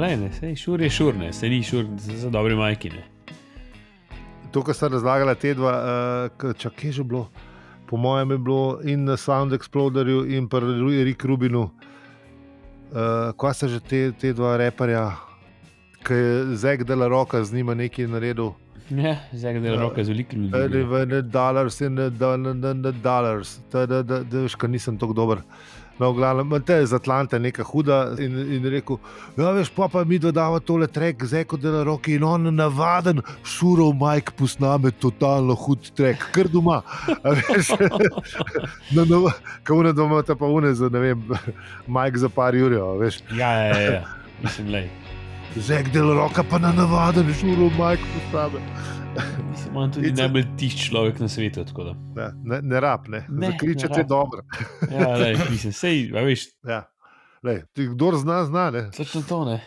ne, sej šur je šur, ne, sej ni šur za dobre majki, ne. To, kar sta razlagala te dva, kje je že bilo? Po mojem je bilo in na Sound Exploderju in pri Rick Rubinu. Kaj sta že te dva reperja, ki je Zack de la Rocka z njima nekaj naredil? Ja, Zack de la Rocka z velikimi ljudmi. Dollars in dollars. Veš, kar nisem tako dober. No, v glavnem, te je z Atlante neka huda in rekel, ja, veš, pa mi dodava tole trek Zacku de la Rocki in on navaden šurov Mike posname totalno hud trek, kar doma. Veš, kao ne doma ta pa une za, ne vem, Mike za par jurjev, veš. Ja, mislim, lej. Zack de la Rocka pa na navaden šurov Mike posname. Mislim, on tudi najbolj tih človek na svetu, tako da. Ne rab, ne. Zakričati je dobro. Ja, lej, mislim, sej, a veš. Ja, lej, kdor zna, ne. Točno to, ne.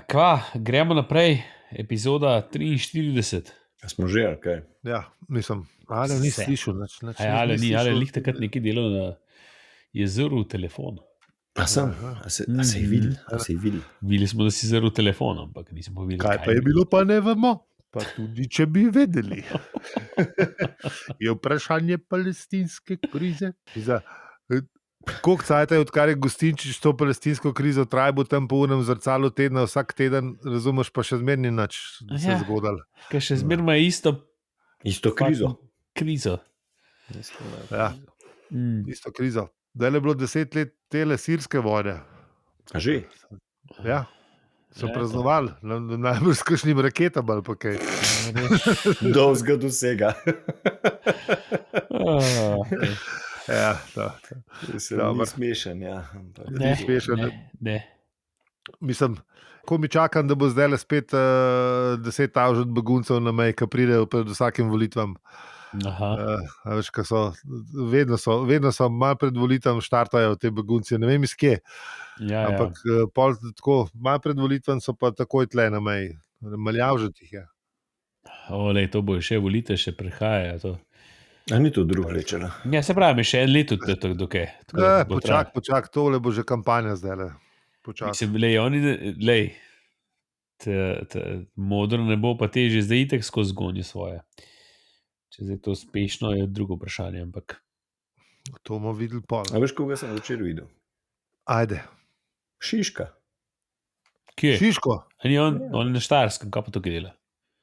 Kva, gremo naprej, epizoda 43. Smo že, ali kaj? Ja, mislim, ali nisi slišal. Ali lih takrat nekaj delal na jezeru telefon. A se je videl? Videli smo, da si zrl telefon, ampak nismo videli, kaj pa je bilo, pa ne vemo. Pa tudi, če bi vedeli. Je vprašanje palestinske krize. Koliko cajta je, odkar je Gostinčič to palestinsko krizo trajal tam po unem zrcalu tedna, vsak teden, razumeš, pa še zmerni nič se zgodilo. Ker še zmerno je isto krizo. Ja, isto krizo. Da je bilo 10 let tele sirske vojne. A že? Ja. So praznovali, najbolj s kakšnim raketam ali pa kaj. Dolzga do vsega. Ja, ni smešen, ja. Ni smešen. Ne. Mislim, ko mi čakam, da bo zdaj spet 10,000 beguncev na meji, ki pridejo pred vsakim volitvam. Veš, vedno so malo pred volitvam štartajo te begunci, ne vem iz kje. Ja. Ampak tako, malo pred volitvam so pa takoj tle na meji. Maljavžet jih je. Olej, to bo še volitve, še prihajajo. A ni to drugo rečeno? Ja, se pravi, še en let dokaj. Počak, tole bo že kampanja zdaj. Mislim, modro ne bo pa teže zdaj itek skozi gonje svoje. Če zdaj to uspešno, je drugo vprašanje, ampak... To bomo videli pol. A veš, koga sem včeraj videl? Ajde. Šiška. Kje? Šiško? On je na Štajerskem, kaj pa to dela?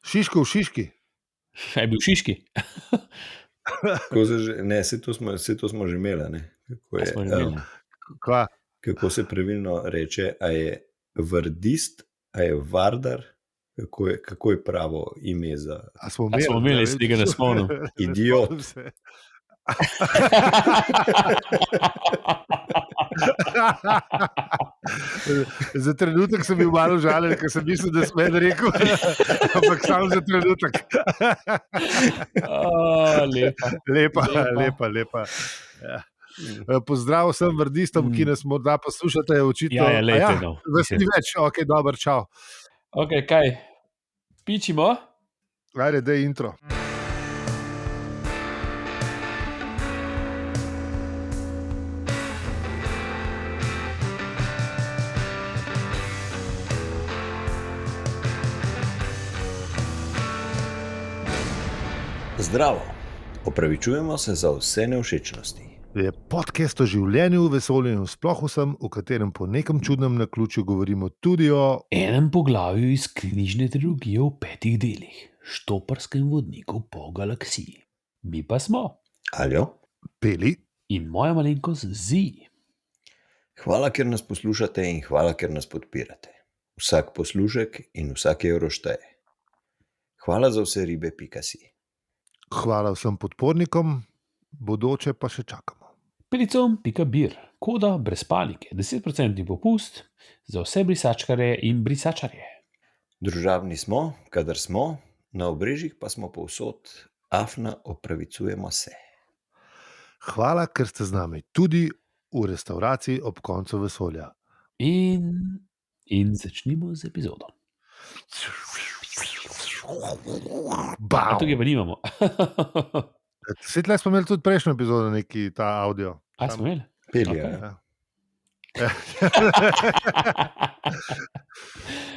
Šiško v Šiški. Je bil v Šiški? Ne, vse to smo že imeli, ne? Kako se pravilno reče, a je vardist, a je vardar, kako je pravo ime za... A smo imeli, z tega ne spomnim. Idiot. Za trenutek sem bil malo žalen, ker sem mislil, da sem rekel, ampak samo za trenutek. Lepa. Ja. Pozdrav vsem vardistom, ki nas morda poslušate, očitno. Vas ni več, ok, dober, čau. Ok, kaj? Pičimo? Ajde, daj intro. Zdravo, opravičujemo se za vse nevšečnosti. Je podcast o življenju, vesolju in sploh vsem, v katerem po nekem čudnem naključju govorimo tudi o enem poglavju iz knjižne trilogije v 5 delih, Štoparskem vodniku po galaksiji. Mi pa smo Aljo, Peli in moja malenkost Zi. Hvala, ker nas poslušate in hvala, ker nas podpirate. Vsak poslušek in vsak evro šteje. Hvala za vse ribe.si. Hvala vsem podpornikom, bodoče pa še čakamo. Pelicom.bir, koda brez panike, 10% popust za vse brisačkare in brisačarje. Družabni smo, kadar smo, na obrežjih pa smo povsod, afna opravičujemo se. Hvala, ker ste z nami tudi v restavraciji ob koncu vesolja. In začnimo z epizodo. Bam. Tukaj pa nimamo. Svetlej smo imeli tudi prejšnjo epizodo, neki ta audio. A smo imeli? Peli, Okay. ja.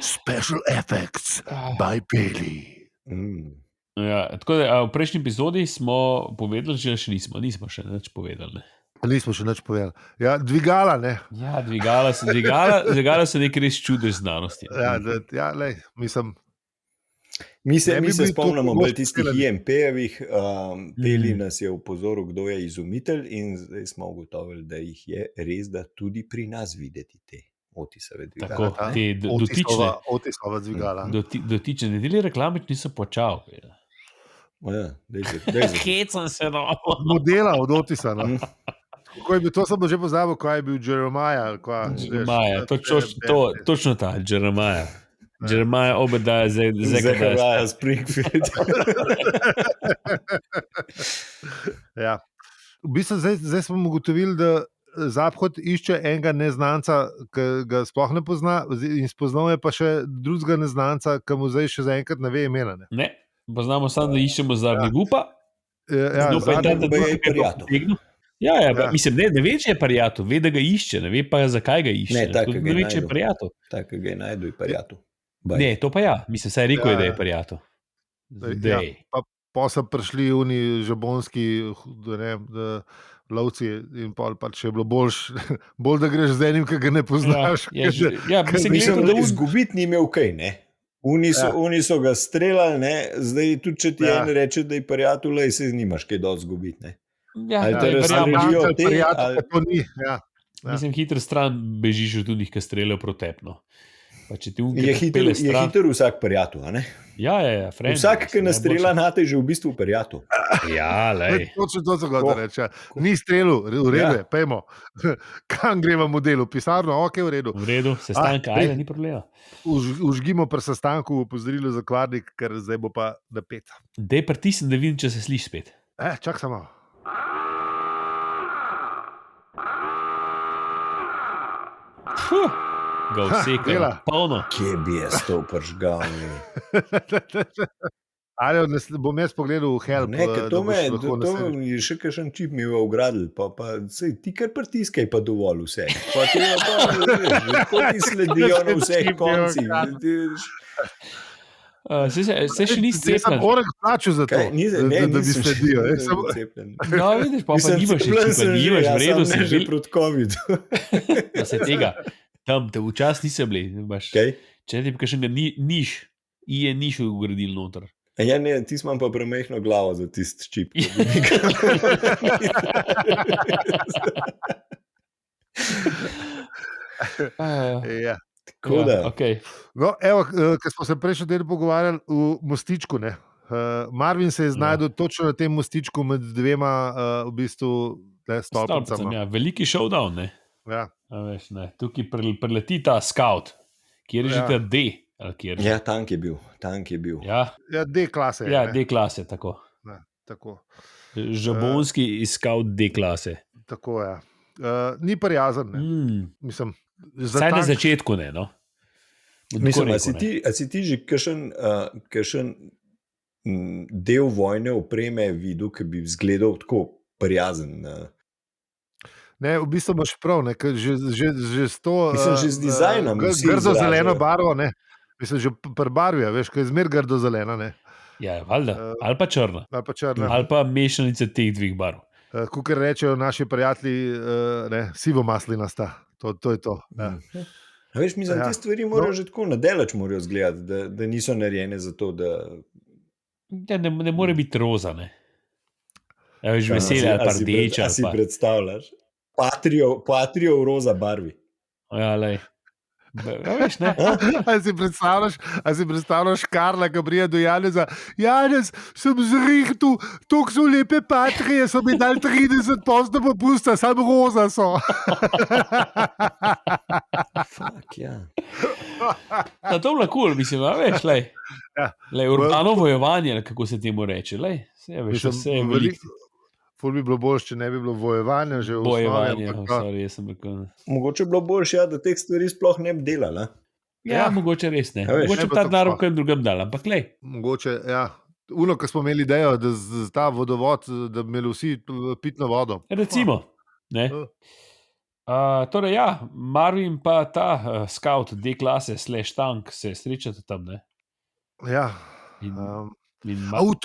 Special effects by Peli. Ja, tako da, v prejšnji epizodi smo povedali, že še nismo še nič povedali. Ne? Nismo še nič povedali. Ja, dvigala, ne. Ja, dvigala so nek res čudež znanosti. Ja, lej, mislim. Mi se bili spomnimo toliko bolj tistih poskrbeli. IMP-jevih. Peli nas je opozoril, kdo je izumitelj, in zdaj smo ugotovili, da jih je res, da tudi pri nas videti te Otisove dvigala. Tako, te dotične. Otisova dvigala. Dotične, ne deli reklame, niso počal. Ja, dej se. Hecam se, no. Modela od Otisa. No. Ko je bil, to sem že pozabil, ko je bil Jeremiah. Jeremiah, točno ta, Jeremiah. Jeremiah Obadiah, Zechariah Springfield. Ja. V bistvu zdaj smo ugotovili, da Zaphod išče enega neznanca, ki ga sploh ne pozna, in spoznal je pa še drugega neznanca, ki mu zdaj še zaenkrat ne ve imena. Ne, poznamo samo, da iščemo zadnji gupa. Ja, Kdo pa je zadnji ta, da je prijatelj. Ja, Ja. mislim, ne ve, če je prijatelj, ve, da ga išče, ne ve pa, zakaj ga išče. Ne, tak, Tako da ki ga ne ve, je če je našel. prijatelj. Tako ga je najdu, je prijatelj. Ne, to pa ja, mislim, saj rekel je, Ja, da ja. je prijatelj. Ja, Zdaj. pa so prišli oni žabonski lovci in pač je bilo bolj, da greš z enim, ki ga ne poznaš. Mislim, Mislim, da da izgubiti ni imel kaj, ne? Oni so ga streljali, ne? Zdaj tudi, če ti en reče, da je prijatelj, lej, se nimaš kaj dosti izgubiti, ne? Ali te razstrelijo te, ali... To ni, ja. Mislim, hitro stran bežiš od tudi, ki streljajo protepno. Pa če ti Je hiter vsak prijatelj, a ne? Ja, friend. Vsak, ki nastrela na te, je že v bistvu prijatelj. Ja, lej. Točno to so ga reče. Ni strelil, v redu, pejmo. Kam gremo modelu? Pisarno, ok, v redu. V redu, sestanka, ajde, ni problema. Užgimo pri sestanku opozorilo za kvarnik, ker zdaj bo pa napet. Dej pritisni, da vidim, če se sliši spet. Čak samo. Ga vseka, polno. Kje bi jaz to pržgal? Ali bom jaz pogledal v help. Ne, to je še kakšen čip mi je ugradil, pa sej, ti kar pritiskaj pa dovolj vse. Pa ti ti sledijo na vseh koncih. Se še nisi cepljen. Sem orek plačil za to, da bi sledijo. No, vidiš, pa nimaš še čipa, nimaš v redu. Sem že proti COVID-u. Da se tega, tam te včasih nisi bili. Če ti pa kakšnega niš, je niš ugradil noter. Ja, ne, ti imam pa premehno glavo za tisti čip. Ja. Tako da. Okay. No, evo, ker smo se prejšnji teden pogovarjali v mostičku, ne. Marvin se je znašel točno na tem mostičku med dvema v bistvu stolpnicama. Ja, veliki showdown, ne. Ja. Veš, ne. Tukaj preleti ta scout, kjer je že ta D. Ja, tank je bil. Ja, D-klase. Ja, D-klase, tako. Ja, tako. Žabonski scout D-klase. Tako, ja. Ni prijazen, ne. Mislim, saj na začetku ne, no. Mislim, a si ti že kakšen del vojne opreme videl, ki bi izgledal tako prijazen? Ne, v bistvu imaš prav, ne, že s to... Mislim, že z dizajnom. Grdo zeleno barvo, ne. Mislim, že prebarvijo, veš, ko je zmer grdo zelena, ne. Ja, valjda. Ali pa črna. Ali pa mešanica teh dveh barv. Kakor rečejo naši prijatelji, sivo maslinasta. To je to. Ja. Veš, mislim, te stvari morajo že tako nadelač morajo izgledati, da niso narejene za to, da... Ja, ne more biti roza, ne. Ja, veš, veselje ali pa rdeča. A si predstavljaš? Patrio v roza barvi. Ja, lej. Ja, veš, ne. A si predstavljaš Karla, ki prije do Janeza? Janez, sem zrihtu, toliko so lepe patrije, so mi dali 30% popusta, samo roza so. Fak, ja. To je bilo cool, mislim, veš, lej. Lej, urbano vojevanje, kako se temu reče, lej. Vse je veliko. Ful bi bilo boljše, če ne bi bilo vojevanja že v bojevanje, osnovi. Jaz sem rekel. Mogoče bi bilo boljše, da teh stvari sploh ne bi delali. Ja, mogoče res ne. Mogoče ta denar v kajem drugem dal, ampak lej. Mogoče, ja. Uno, ko smo imeli idejo, da z ta vodovod, da bi imeli vsi pitno vodo. Recimo, ne. Torej, Marvin pa ta scout D-klase /tank se srečata tam, ne? Ja. To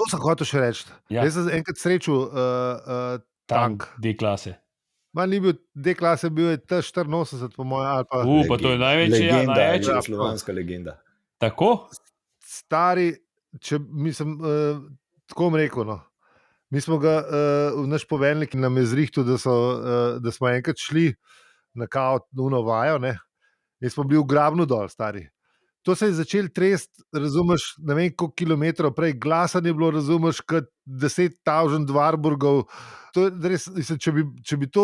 sem hotel še reči. Jaz sem enkrat srečal tank D-klase. Ni bil D-klase, bil je T-84, po mojem. Pa to je največji, legenda, slovanska legenda. Tako? Stari, mislim, tako bom rekel, no. Mi smo ga, naš poveljnik nam je zrihtel, da smo enkrat šli na kao vajo, ne, in smo bili v Grabnu dol, stari. To se je začel trest, razumeš, ne vem koliko kilometrov prej, glasen je bilo, razumeš, kot 10.000 Warburgov. To je res, če bi to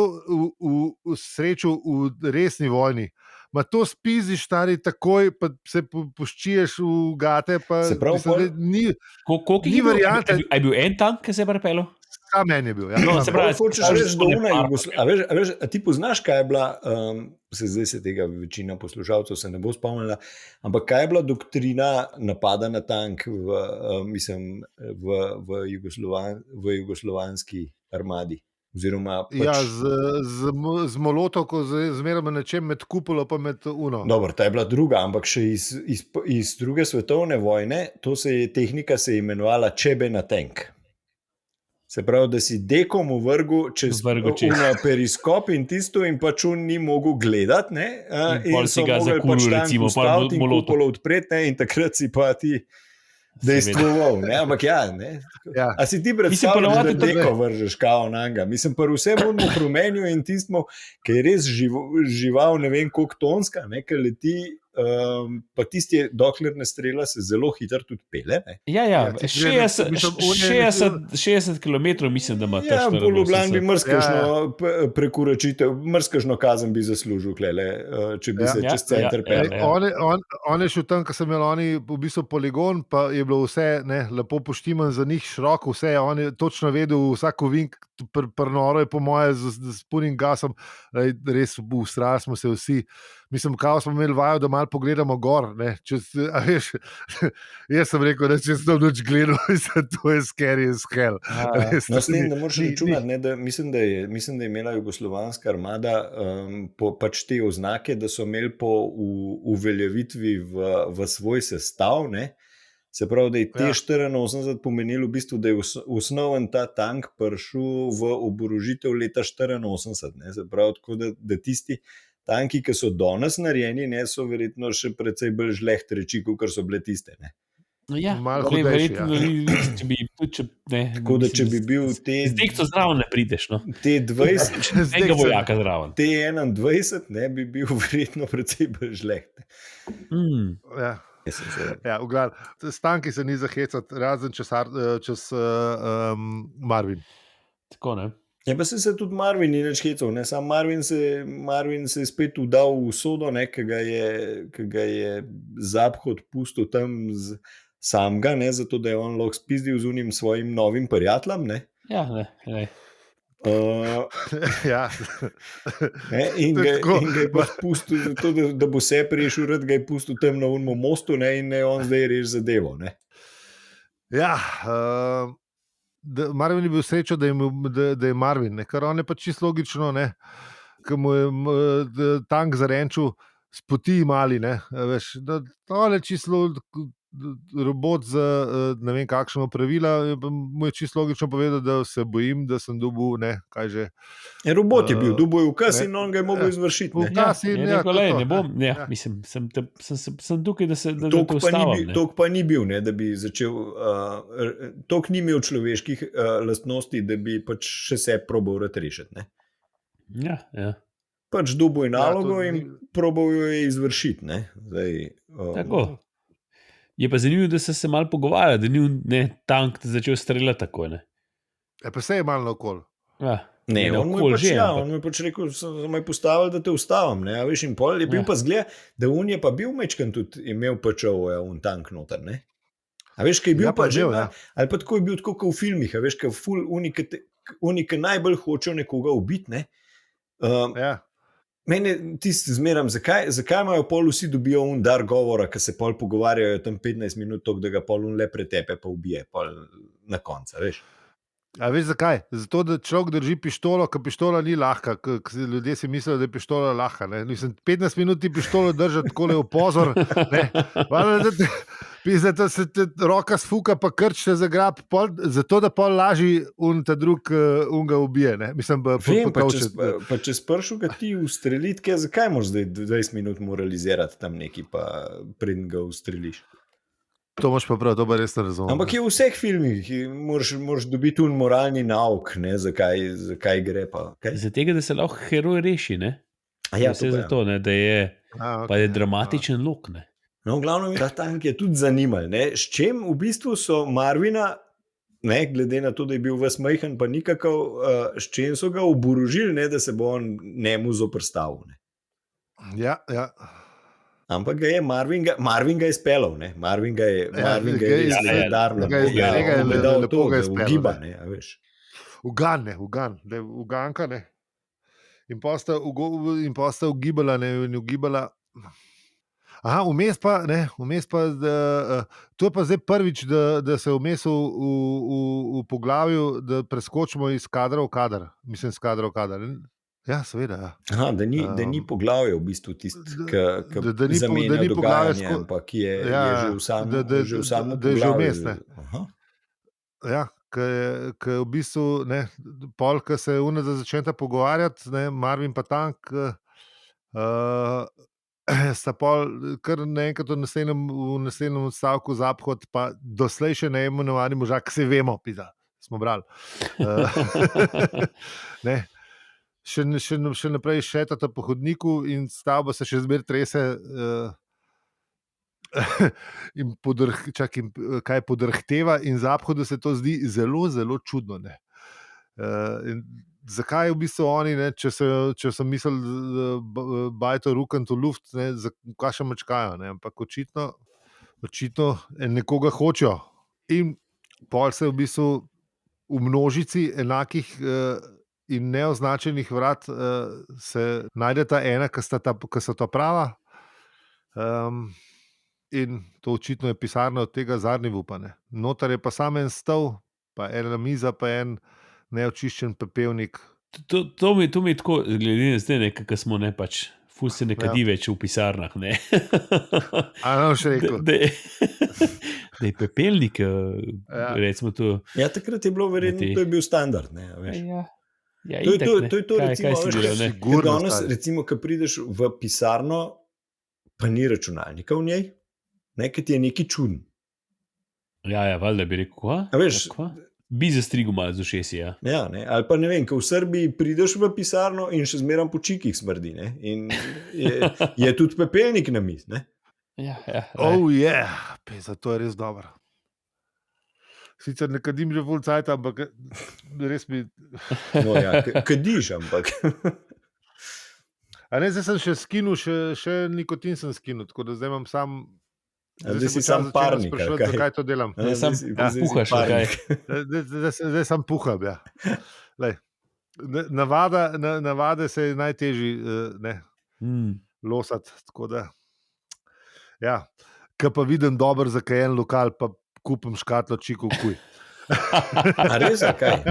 v srečo v resni vojni, ma to spiziš, stari, takoj, pa se poščiješ v gate, pa se pravi, mislim, ni variante. Je bil en tank, ki se je prepelo? Kamen je bil. Ja. No, se pravi, hočeš reči, da una a ti poznaš, kaj je bila, zdaj se tega večina poslušalcev se ne bo spomnila, ampak kaj je bila doktrina napada na tank v jugoslovanski armadi? Oziroma, z molotovko, zmeraj na čem, med kupolo pa med uno. Dobro, ta je bila druga, ampak še iz druge svetovne vojne, tehnika se je imenovala čebe na tank. Se pravi, da si dekom vrgel čez periskop in tisto in pač on ni mogel gledati, ne? In so mogli pač tank ustaviti in kupolo odpreti, ne? In takrat si pa ti dejstvoval, ne? Ampak ne? Ja. A si ti predstavljal, da deko vržeš kao nanga? Mislim, pa vsem odmo promenju in tistmo, ki je res žival, ne vem koliko tonska, ne? Ker leti, pa tisti, dokler ne strela, se zelo hitro tudi pele. Ne? 60 km mislim, da ima ta štiri. Po Ljubljani bi mrzkašno prekoračitev, mrzkašno kazen bi zaslužil, če bi se čez center pel. On je šel tam, ko so imeli oni v bistvu poligon, pa je bilo vse lepo poštiman za njih, široko vse, on je točno vedel, vsak ovink, prnoro je po moje z punim gasom, res ustrali smo se vsi. Mislim, kao smo imeli vajo, da malo pogledamo gor. Jaz sem rekel, da če sem noč gledal, to je scary as hell. S tem, da moraš računati, mislim, da je imela jugoslovanska armada pač te oznake, da so imeli po uveljavitvi v svoj sestav, ne? Se pravi, da je T-84 pomenilo v bistvu, da je osnoven ta tank prišel v oborožitev leta 1984. Ne? Se pravi, tako da tisti tanki, ki so danes narejeni, ne, so verjetno še precej bolj žleht reči, kot so bile tiste. Ne? Malo hudejši, Tako da, če bi bil zdaj, ko zraven ne prideš, no? T-20, tega vojaka zraven. T-21, ne, bi bil verjetno precej bolj žleht. V glavu. S tanki se ni zahecati, razen čez Marvin. Tako, ne? Ja, pa se tudi Marvin ni več hecal, ne? Sam Marvin se je spet udal v sodo, ne? Ki ga je Zaphod pustil tam samega, ne? Zato da je on lahko spizdil z unim svojim novim prijateljem, ne? Ja, ne. In ga je pa spustil zato, da bo se prešel, ga je pustil tam na unmo mostu, ne? In ne on zdaj reši zadevo, ne? Ja, Marvin je bil srečo, da je Marvin, ne? Ker on je pa čisto logično, ne? Ker mu je tank zarenčil s poti mali, ne? Veš, on je čisto robot za ne vem kakšno pravila, mu je čisto logično povedal, da se bojim, da sem dobil, ne, kaj že. Robot je bil, dobil je ukaz in on ga je mogel izvršiti. Ne bom, mislim, sem tukaj, da te ustavim. Tok pa ni bil, ne, da bi začel, tok ni imel človeških lastnosti, da bi pač še se probal rešiti, ne. Ja. Pač dobil je nalogo in probal jo je izvršiti, ne. Zdaj, tako. Je pa zanimivo, da se malo pogovarja, da ni tank začel streljati takoj, ne. Pa se je malo naokol. Ne, on mu je pač rekel, sem me postavil, da te ustavim, ne, a veš, in pol je bil pa zgled, da on je pa bil mečkan tudi, imel pač on tank noter, ne. A veš, kaj je bil pa že, ali pa tako je bil tako kot v filmih, a veš, kaj ful, oni, ki najbolj hočejo nekoga ubiti, ne. Mene tisti zmeram, zakaj imajo pol vsi dobijo dar govora, ki se pol pogovarjajo tam 15 minut, da ga pol le pretepe pa ubije pol na konca, veš. A veš zakaj? Zato, da človek drži pištolo, ker pištola ni lahka. Ljudje si mislijo, da je pištola lahka. Ne? Mislim, 15 minut ti pištolo držati tako le v pozor. Da se ti roka sfuka, pa krčne za grab, zato da pol laži ta drug unga ubije. Ne? Mislim, Vem, pa če spršu ga ti ustreliti, zakaj moraš zdaj 20 minut moralizirati tam neki, pa preden ga ustreliš? To moš pa prav, to pa res ne razumem. Ampak je v vseh filmih, moraš dobiti un moralni nauk, ne, zakaj gre pa. Zato, da se lahko heroj reši, ne? Ja, vse zato, ne, da je, pa je dramatičen lok, ne. No, v glavnem, ta tank je tudi zanimal, ne, s čem v bistvu so Marvina, ne, glede na to, da je bil ves majhen, pa nikakov, s čem so ga oborožili, ne, da se bo on njemu zoprstavil, ne. Ja. Ampak ga je Marvin ga je speljal, ne? Marvin ga je legendarno. Lepo ga je speljal. Ugiba, ne, a veš. Uganka, ne. In posta ugibala, ne, in ugibala. Aha, vmes pa, to je pa zdaj prvič, da se vmes v poglavju, da preskočimo iz kadra v kader. Mislim, iz kadra v kader. Ja, seveda. Ja. Aha, da ni poglavje v bistvu tisti, ki zamenja dogajanje, ampak je že v samem poglavju. Da je že vmes, ne. Ja, ki je v bistvu, ne, pol, ki se je začeta pogovarjati, ne, Marvin pa Tank, sta pol kar naenkrat v naslednjem odstavku zaphod, pa doslej še neimenovani možak, ki se vemo, pizda, smo brali. Ne. Še naprej šetata po hodniku in stavba se še zmeraj trese in kaj podrhteva in zahodu se to zdi zelo, zelo čudno. Ne. In zakaj v bistvu oni, ne, če so mislili bajto rukanto luft, ne, kaj še mačkajo, ne, ampak očitno nekoga hočejo. In pol se v bistvu v množici enakih in neoznačenih vrat se najdeta ena, ki so ta prava. In to očitno je pisarna od tega Zarnivupa. Notar je pa samo en stol, pa ena miza, pa en neočiščen pepelnik. To mi je tako, glede na zdaj, kako smo, ne, pač ful se ne kadi več v pisarnah, ne. A no, še rekel. Da je pepelnik, recimo to. Ja, takrat je bilo verjetno, to je bil standard, ne, veš. Ja, to je to, recimo, danes, recimo, ko prideš v pisarno, pa ni računalnika v njej, nekaj ti je nekaj čuden. Ja, valjda bi rekel, a veš, bi zastrigel malo z ušesi, ja. Ja, ne, ali pa ne vem, ko v Srbiji prideš v pisarno in še zmeram po čikih smrdi, ne, in je tudi pepelnik na mizi, ne. Ja. Oh, yeah, zato je res dobro. Sicer ne kadim že ful cajt, ampak res mi... No ja, kadiš, ampak... A ne, zdaj sem še skinul, še nikotin sem skinul, tako da zdaj imam sam... Zdaj si sam parnik, kaj? Zakaj to delam? Puhaš, kaj? Zdaj sam puham, ja. Navade se je najtežji losati, tako da... Ja, ko pa vidim dober zakajen lokal, pa kupim škatlo čikov kuj. A res, kaj?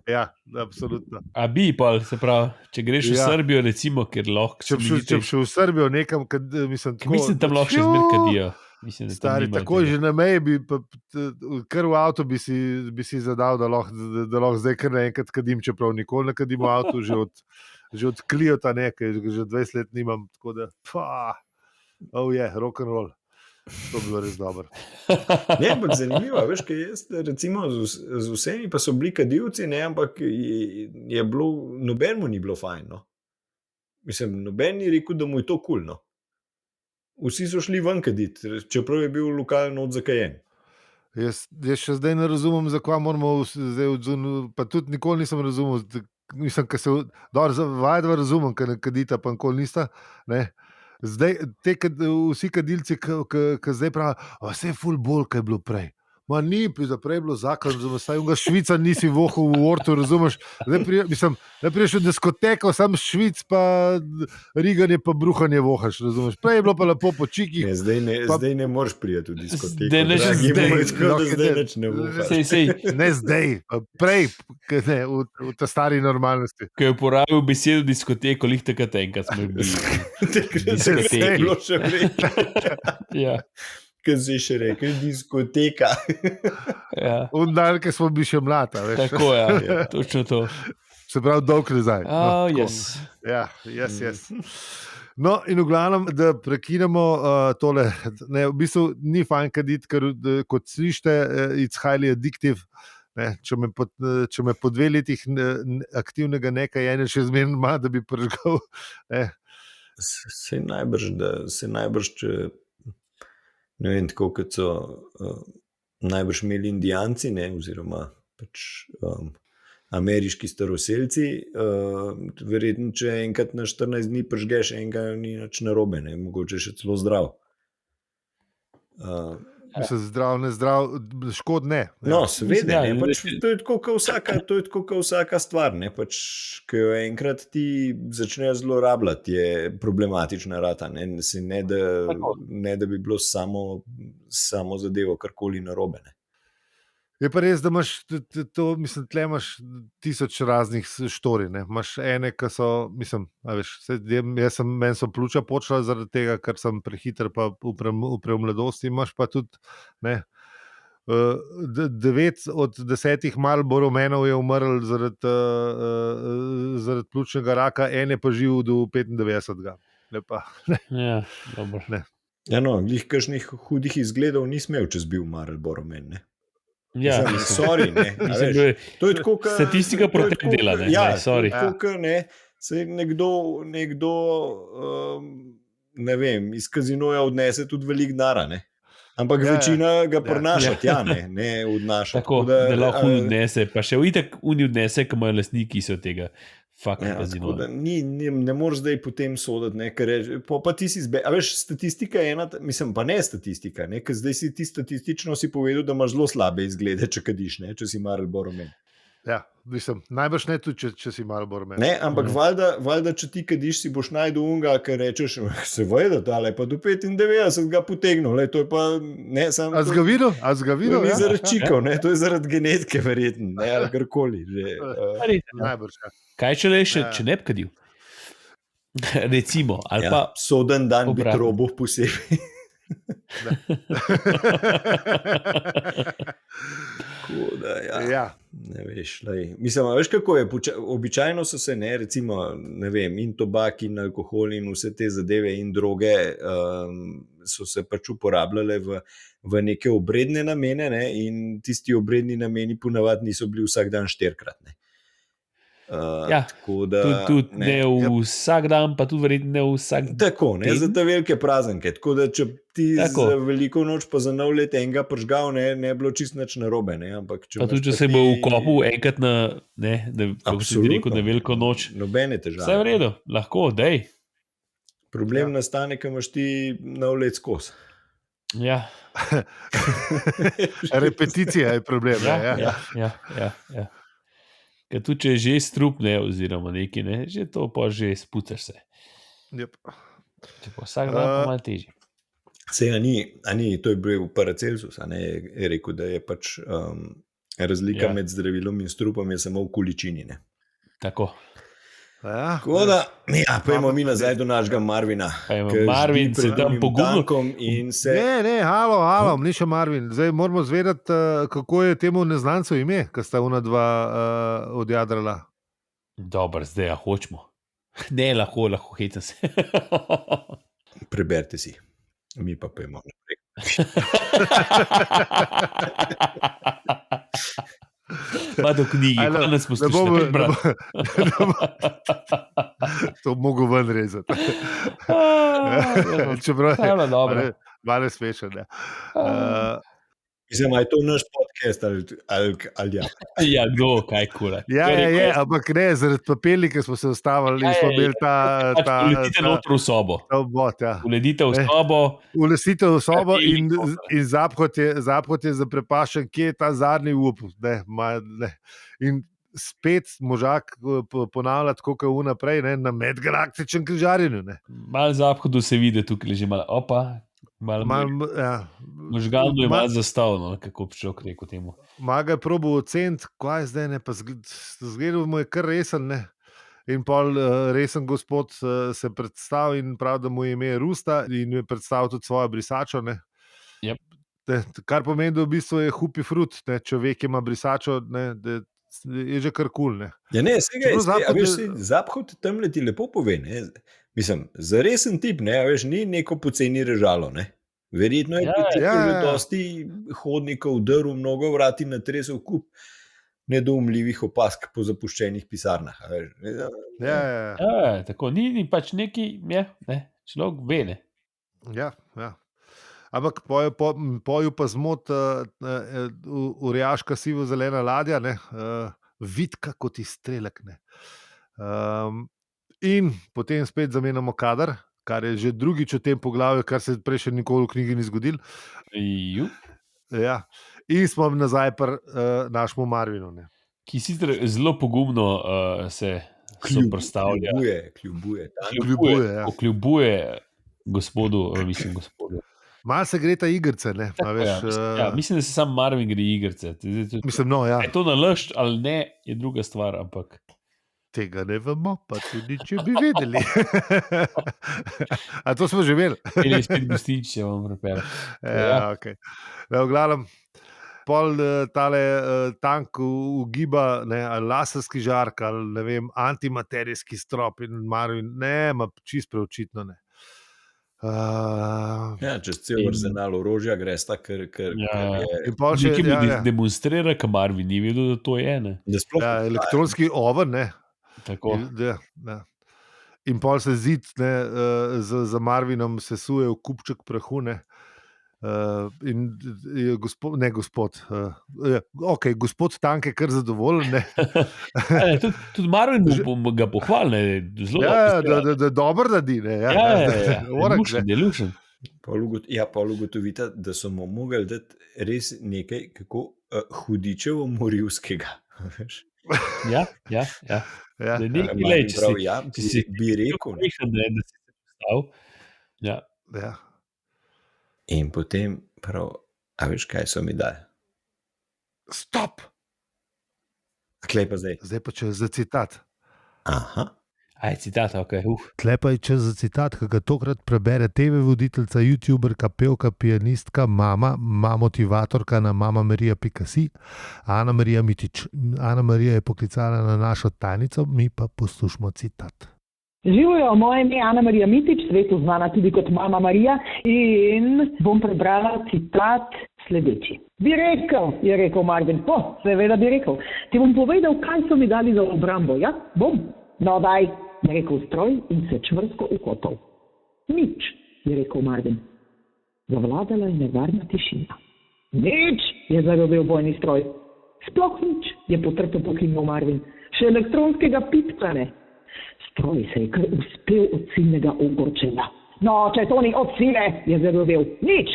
Ja, absolutno. A bi pa, se pravi, če greš v Srbijo, recimo, ker lahko... Če bi šel v Srbijo nekam, mislim, tam lahko še zmer kadijo. Stari, takoj že na meji, kar v avto bi si zadal, da lahko zdaj kar naenkrat kadim, čeprav nikoli ne kadim v avtu, že od Cliota nekaj, že 20 let nimam, tako da, rock'n'roll. To bi bilo res dobro. Ne, ampak zanimivo, veš, kaj jaz, recimo, z vsemi pa so bili kadilci, ne, ampak je bilo, nobenemu ni bilo fajn, no. Mislim, noben ni rekel, da mu je to kul, no. Vsi so šli ven kaditi, čeprav je bil lokal not zakajen. Jaz še zdaj ne razumem, zakaj moramo zdaj pa tudi nikoli nisem razumel, mislim, ker se, dobro, vajdva razumem, ker ne kadita, pa nikoli nista, ne. Zdaj, vsi kadilci, ki zdaj pravijo, vse je ful bolj, kaj je bilo prej. Ma ni, prej je bilo zakon, saj unga Švica nisi vohal v ortu, razumeš? Zdaj priješ v diskoteko, sam Švic pa riganje pa bruhanje vohaš, razumeš? Prej je bilo pa lepo po čikih. Zdaj ne moreš prijeti v diskoteko. Zdaj ne, zdaj ne vohaš. Ne zdaj, prej, v ta stari normalnosti. Ko je uporabil besedo diskoteko, lih takrat enkrat smo bili. Takrat se je bilo še vreče. Ja. Kaj si še rekel, diskoteka. Ja. Dan, ki smo bili še mlada. Tako je, točno to. Se pravi, dolg nazaj. Yes. Ja, yes. No, in v glavnem, da prekinemo tole. Ne, v bistvu ni fajn kaditi, ker kot slišite, it's highly addictive. Ne, če me po 2 letih aktivnega nekajenja še zmerno ima, da bi pržgal. Se najbrž, če ne vem, tako kot so najbrž imeli Indijanci, ne, oziroma pač ameriški staroselci, verjetno, če enkrat na 14 dni pržgeš, enega ni nič narobe, ne, mogoče še celo zdrav. Mislim, zdrav, ne zdrav, škod ne. No, seveda, ne, pač, to je tako kot vsaka stvar, ne, pač, ko jo enkrat ti začnejo zlorabljati, je problematična rata, ne da bi bilo samo zadevo karkoli narobe, ne. Je pa res, da imaš to, mislim, tle imaš 1000 raznih štorij, ne. Imaš ene, ki so, mislim, meni so pljuča počela zaradi tega, ker sem prehiter pa v mladosti, imaš pa tudi, ne, 9 od 10 Marlboro menov je umrl zaradi pljučnega raka, en je pa živel do 95. Lepa. Ja, dobro. Ne. Ja, no, glih kakšnih hudih izgledov ni smel, če zbil Marlboro men, ne. Ja, sorry, ne. To je tako, statistika proti tem dela, ne. Ja, sorry. tako, ne. Se nekdo ne vem, iz kazinoja odnese tudi veliko denarja, ne. Ampak večina ga prinaša tja, ne odnaša. Tako, da lahko odnese, pa še itak oni odnese, ki imajo lastniki so tega fucking kazinoja. Ne moreš zdaj potem soditi, ne, ker pa ti si a veš, statistika je ena, mislim, pa ne statistika, ne, ker zdaj si ti statistično si povedal, da imaš zelo slabe izglede, če kadiš, ne, če si Marlboro men. Ja, mislim, najbrž ne tudi, če si Marlboro men. Ne, ampak valjda, če ti kadiš, si boš najdel unga, ker rečeš, se vajda, tale pa do 95 ga potegnil, le, to je pa, ne, sam... A zga videl? Ni zaradi čikov, ne, to je zaradi genetike verjetno, ne, ali karkoli, že. Najbrž, ja. Kaj če le, če ne bi kadil? Recimo, ali pa... Soden dan bi trobo posebej. Koda, ja. Ne veš, mislim, veš kako je, običajno so se, ne, recimo, ne vem, in tobak in alkohol in vse te zadeve in droge so se pač uporabljale v neke obredne namene, ne, in tisti obredni nameni ponavadi niso bili vsak dan 4-krat, ne. Tako da, tudi ne vsak dan, pa tudi verjetno ne vsak dan. Tako, ne, za te velike praznike. Tako da, če ti za veliko noč pa za nov let enega pržgal, ne bilo čist nič narobe. Ne, ampak pa tudi, če se bo vkopil enkrat na, ne, kako si rekel, na veliko noč. Nobene težave. Vse v redu, lahko, dej. Problem nastane, ko imaš ti nov let skozi. Ja. Repeticija je problem. Ja. Ker tudi, če je že strup, ne, oziroma neki, ne, že to pa že spucaš se. Yep. Če pa vsak dan pa malo težji. Sej, a ni, to je bil Paracelsus, a ne, je rekel, da je pač razlika med zdravilom in strupom je samo v količini, ne. Tako. Tako da, pojmo mi nazaj do našega Marvina. Marvin se tam pogubno. Ne, halo, ni še Marvin. Zdaj moramo zvedeti, kako je temu neznancu ime, ki sta ona dva odjadrala. Dobro, zdaj hočemo. Ne, lahko hecam se. Preberite si, mi pa pojmo naprej. Pa do knjigi, pa nas poslušate naprej brati. To mogo ven rezati. Čeprav je malo smešen. Mislim, je to naš podcast ali ja. Ja, kdo, kaj kule. Ja, ampak ne, zaradi papirnika smo se ustavili in smo imeli ta Uletite noter v sobo. obvod, ja. Uledite v sobo. Ulesitev v sobo Papirnik in Zaphod je zaprepašen, kje je ta zadnji up. Ne. In spet možak ponavlja tako, kot vnaprej, na medgalaktičnem križarjenju. Malo Zaphodu se vidi tukaj, že malo opa. Možganu je malo zastavljeno, kako bi človek rekel temu. Maga je probil oceniti, kaj je zdaj, pa zgledal mu je kar resen, ne. In pol resen gospod se predstavil in pravi, da mu je ime Rusta in je predstavil tudi svojo brisačo, ne. Yep. Kar pomeni, da v bistvu je hupi frut, ne. Človek ima brisačo, ne, da je že kar kul, ne. Ja, ne, Zaphod tam leti lepo pove, ne. Mislim, za resen tip, ne, veš, ni neko poceni režalo, ne. Verjetno je že dosti hodnikov drv, mnogo vrati natresel kup nedoumljivih opask po zapuščenih pisarnah. Tako, ni pač neki, ne, človek ve, ne. Ja. Ampak poju pa zmot urjaška sivo-zelena ladja, ne, vitka kot izstrelek, ne. In potem spet zamenjamo kader, kar je že drugič v tem poglavju, kar se prej še nikoli v knjigi ni zgodilo. Ja. In smo nazaj pri našemu Marvinu, ne. Ki sicer zelo pogumno se soprstavlja. Kljubuje gospodu. Malo se gre ta igrice, ne. Mislim, da se sam Marvin gre igrice. Mislim, ja. Je to nalašč ali ne, je druga stvar, ampak tega ne vemo, pa tudi če bi vedeli. A to smo že imeli? Ili spet gostič, če vam prepel. Okay. V glavnem, pol tale tank ugiba, ne, ali laserski žark, ali ne vem, antimaterijski strop in Marvin, ne, ma čist preočitno, ne. Čez cel arzenal orožja greš ta, ker je demonstrira, ka Marvin ni vedel, da to je, ne. Elektronski oven, ne. Tako. In pol se zid, ne, za Marvinom sesuje v kupček prahu, ne. In je gospod Tank je kar zadovoljen, ne. Tudi Marvin ga pohvali, ne. Da dobro radi, ne. Delušen. Pol ugotovita, da so mu mogli dati res nekaj, kako hudičevo morilskega. Ja. Bi rekel. Ja. In potem prav, a veš, kaj so mi dali? Stop! Klej pa zdaj. Zdaj pa čez za citat. Aha. Aj, citat, ok. Tle pa je čez za citat, ki ga tokrat prebere TV voditeljca, youtuberka, pevka, pianistka, mama motivatorka na mamamarija.si, Ana Marija Mitič. Ana Marija je poklicala na našo tajnico, mi pa poslušamo citat. Živijo, moje ime je Ana Marija Mitič, svetu znana tudi kot Mama Marija, in bom prebrala citat sledeči. Bi rekel, je rekel Marvin, seveda bi rekel, ti bom povedal, kaj so mi dali za obrambo, ja? Bom. No, daj, je rekel stroj in se čvrsto ukotov. Nič, je rekel Marvin. Zavladala je nevarna tišina. Nič, je zarobil bojni stroj. Sploh nič, je potrto pokimal Marvin. Še elektronskega pitka ne. Stroj se je kar uspel od silnega ogorčenja. No, če to ni od sile, je zarobil. Nič,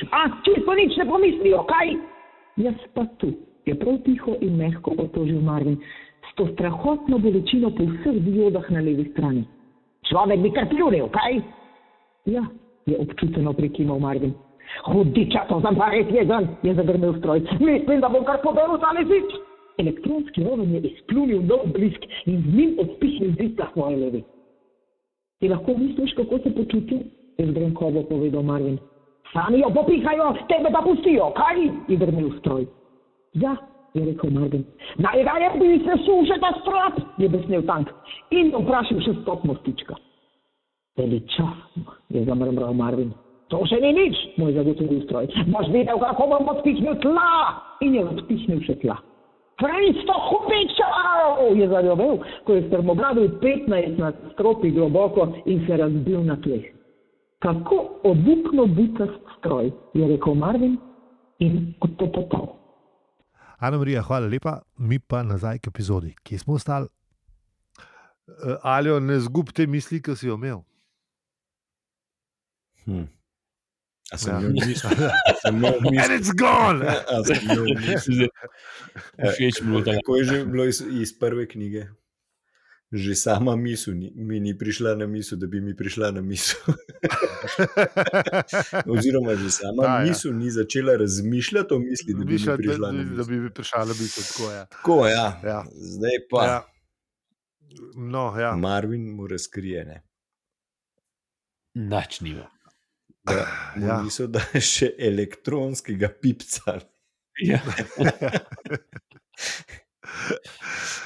čisto nič ne pomislijo, kaj? Jaz pa tu, je prav tiho in mehko otožil Marvin. S to strahotno bolečino po vseh diodah na levi strani. Človek bi kar pljunil, kaj? Ja, je občuteno prekimal Marvin. Hudiča, to sem pa res jezen, je zagrmel stroj. Mislim, da bom kar podaril tale zid. Elektronski oven je izplunil nov blisk in z njim odpihnil zid na svoje levi. Ti lahko misliš, kako se počuti? Je zgrenkovo povedal Marvin. Sami jo popihajo, tebe pa pustijo, kaj? Je grmel stroj. Ja, je rekel Marvin. Najraje bi se sušel ta strop, je besnel Tank in vprašal še stopno stička. Veličastno, je zamrmral Marvin. To še ni nič, mu je zagotovil stroj. Boš videl, kako bom odpihnil tla in je odpihnil še tla. 300 hubičev, je zarjovel, ko je strmoglavil 15 na stropi globoko in se razbil na tleh. Kako obupno butast stroj, je rekel Marvin in odtepetal. Ana Marija, hvala lepa, mi pa nazaj k epizodi. Kje smo ostali? Aljo, ne zgub te misli, ki si jo imel. A sem Ja. imel misel? Sem imel And misel? it's gone! A sem imel misel? Všeč mi je bilo ta. Kako je že bilo iz prve knjige? Že sama misel mi ni prišla na misel, da bi mi prišla na misel. Oziroma, že sama Da, ja. misel ni začela razmišljati o misli, da bi mi prišla na da misel. bi prišla na misel, tako je. Tako, ja. Ja. Zdaj pa Ja. No, ja. Marvin mu razkrije, ne, Nač nima. da mu Ja. niso dali še elektronskega pipca. Ja.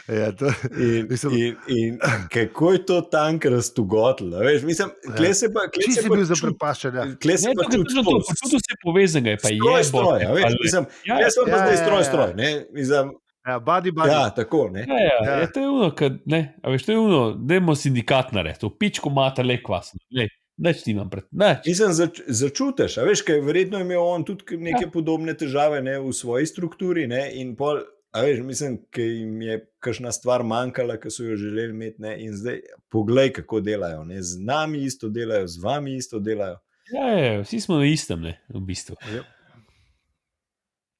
Ja, to, In, Mislim- in kako je to tank raztugotl, veš, mislim, kle se pa, kle Če se si pa bil čuti, zaprepaščen, ja. kle se Ne, pa to je čuti točno to, pa tudi vse povezanega je, pa je stroj, a veš, mislim, Ja, jaz sem pa ja, zdaj ja, stroj, ja. ne, mislim, Ja, body. ja, tako, ne. Ja, Ja. to je ono, ne, a veš, to je ono, dajmo sindikat narediti, to pičko mata le kvasno, ne, nič nimam pred, nič. Mislim, začutiš, a veš, kaj verjetno je imel on tudi neke podobne težave, ne, v svoji strukturi, ne, in pol, a veš, mislim, ker jim je kakšna stvar manjkala, ki so jo želeli imeti, ne, in zdaj poglej, kako delajo, ne, z nami isto delajo, z vami isto delajo. Ja, vsi smo na istem, ne, v bistvu.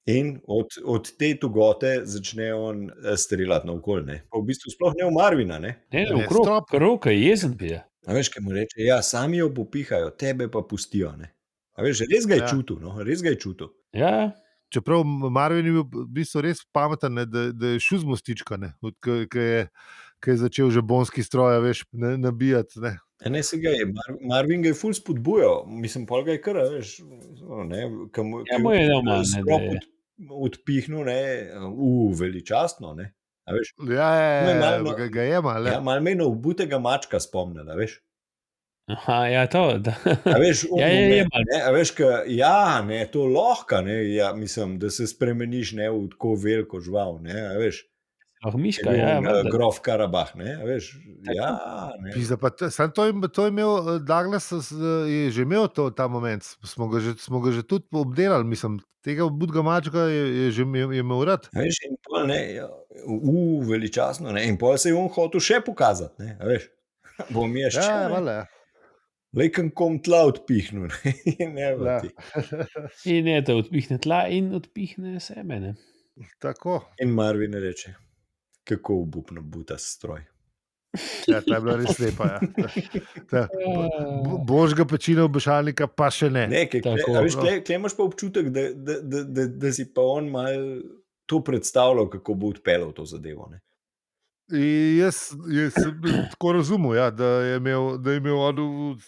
In od te tugote začne on streljati naokoli, ne. Pa v bistvu sploh ne v Marvina, ne. Ne, Ne, okrog, stop. karoka, jezen pije. A veš, kaj mu reče, ja, sami jo popihajo, tebe pa pustijo, ne. A veš, res ga je Ja. čutil, no, res ga je čutil. Ja, Čeprav Marvin je bil v bistvu res pameten, ne, da je šel z mostička, ne, ko je začel že bonski stroj, a veš, nabijati. Ne. Ne, se ga je, Marvin ga je ful spodbujal, mislim, pol ga je kar, a veš, ne, Ja, mu je dal malo, ne, da je. odpihnil, ne, veličastno, ne, a veš, Ja, malo- ga je malo. ja, malo me na obutega mačka spomnil, a veš. aha, ja, to, da. A veš, Ja, je malo. ne, a veš, ja, ne, to lahko, ne, ja, mislim, da se spremeniš, ne, v tako veliko žival, ne, a veš. Oh, miška, Je bil ja, on, valjda. grof Karabah, ne, a veš, ja, ne. Pizda, pa sam to je imel Douglas, je že imel ta moment, smo ga že tudi obdelali, mislim, tega budga mačka je že imel rad. A veš, in pol, ne, ja, veličastno, ne, in pol se je on hotel še pokazati, ne, a veš. Bom jaz Ja, še, valjda. lejkem kom tla odpihnil, ne, in ne, Ja. ti. In je to odpihne tla in odpihne sebe, ne. Tako. In Marvin reče, kako obupno buta stroj. Ja, ta je bila res lepa. Ja. Božga pečina obešalnika pa še ne. Ne, Tako, a veš, no. tle imaš pa občutek, da si pa on mal to predstavljal, kako bo odpeljal to zadevo, ne. In jaz sem tako razumel, ja, da je imel on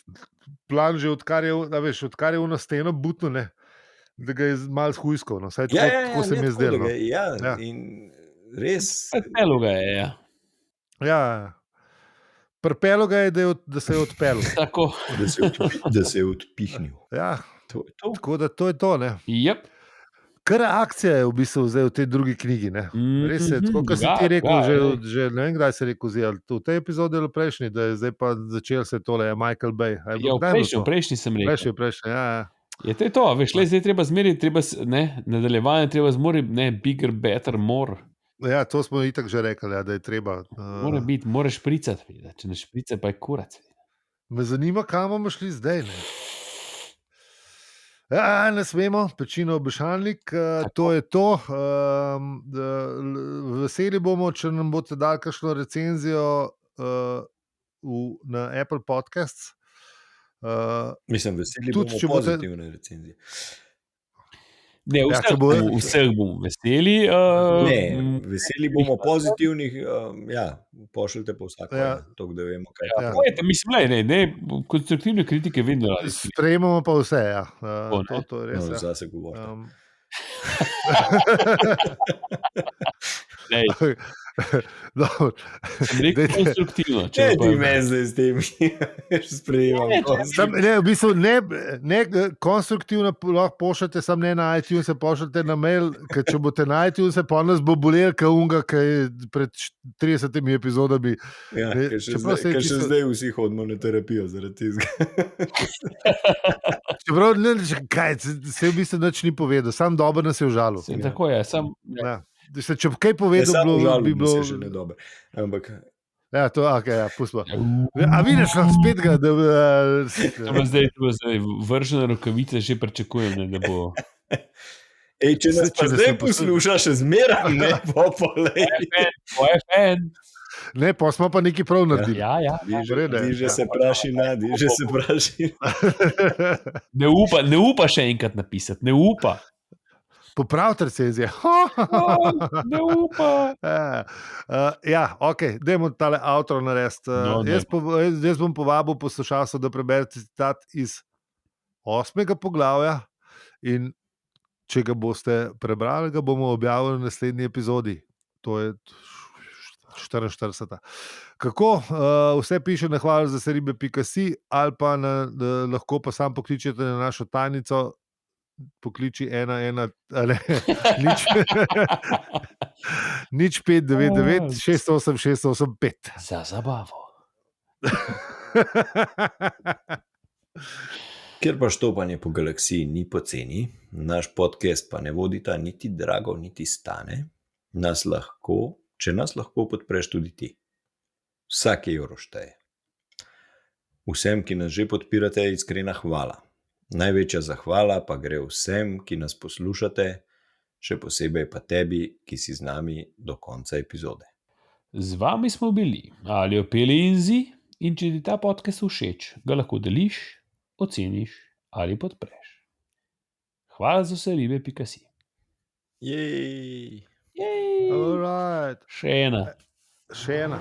plan že odkar je v steno butno, ne, da ga je malo shujskal. No. Saj tako se mi je ne, tako, zdelo. da No. ga je, ja, Ja. in res, Pelo ga je, ja. Ja, prpelo ga je, da se je odpeljal. Tako. da se je odpihnil. Ja, To je to. tako da to je to. Ne. Yep. Kar akcija je v bistvu zdaj v tej drugi knjigi. Ne. Res je, tako kot si ti rekel, že ne vem, kdaj si rekel, v tej epizodi ali prejšnji, da je zdaj pa začel se tole, je Michael Bay. A je bilo Ja, kdaj bilo to? prejšnji sem rekel. Prejšnji, ja. Je to, veš, le zdaj treba zmeriti, nadaljevanje treba zmeri, ne, bigger, better, more. Ja, to smo itak že rekli, ja, da je treba. Mora biti, moraš špricati, če ne šprica, pa je kurac. Me zanima, kam bomo šli zdaj. Ne, ja, ne smemo, pečino obešalnik, to je to. Veseli bomo, če nam boste dali kakšno recenzijo na Apple Podcasts. Mislim, veseli Tudi, bomo če boste- pozitivne recenzije. Ne, Ja, če vseh bomo veseli. Ne, veseli bomo pozitivnih, ja, pošljite pa vsako, Ja. tako da vemo, kaj Ja. Povejte, mislim, ne, konstruktivne kritike vedno radi. Sprejemamo pa vse. Ja. ne. To je res. no, Ja. zase govorite. Dobro. Sem rekel Dajte. konstruktivno. Če ti me zdaj s tem sprejemam. V bistvu ne konstruktivno lahko pošljete, samo ne na iTunes, pošljete na mail, ker če boste na iTunes, pa nas bo bolel, ki je pred 30 epizodami. Ja, Ne, ker čeprav se je še tisto- zdaj vsi hodimo na terapijo zaradi tega. Čeprav se v bistvu nič ni povedal, sam dobro nas je užalil. Tako je, sem. Ja. Če bi kaj povedal, bi bilo. Še ne dobro. Ampak Ja, to okay, pustimo. A vidiš, spet ga. To bo zdaj vržene rokavice, že pričakujem, ne, da bo. Ej, če nas Če pa nas zdaj ne poslušaš, zmeraj ne popolej. Tvoje fan. Ne, pa smo pa nekaj prav naredili. Ja. Diže se prašina. Ne upa še enkrat napisati, ne upa. Popravite recenzije. Ne upa. Ja, ok, dajmo tale outro narediti. No, Jaz bom povabil poslušalce, da preberete citat iz 8. poglavja in če ga boste prebrali, ga bomo objavili v naslednji epizodi. To je 44. Kako vse piše na hvala za seribe.si ali pa lahko pa sam pokličete na našo tajnico, pokliči 11 ali nič 599 608 685. Za zabavo. Ker pa štopanje po galaksiji ni poceni, naš podcast pa ne vodita niti drago, niti stane, če nas lahko podpreš tudi ti. Vsak evro šteje. Vsem, ki nas že podpirate, iskrena hvala. Največja zahvala pa gre vsem, ki nas poslušate, še posebej pa tebi, ki si z nami do konca epizode. Z vami smo bili Ali Opeli in Zi, in če ti ta podcast všeč, ga lahko deliš, oceniš ali podpreš. Hvala za vse ribe.si. Jej! Alright. Še ena. Še ena.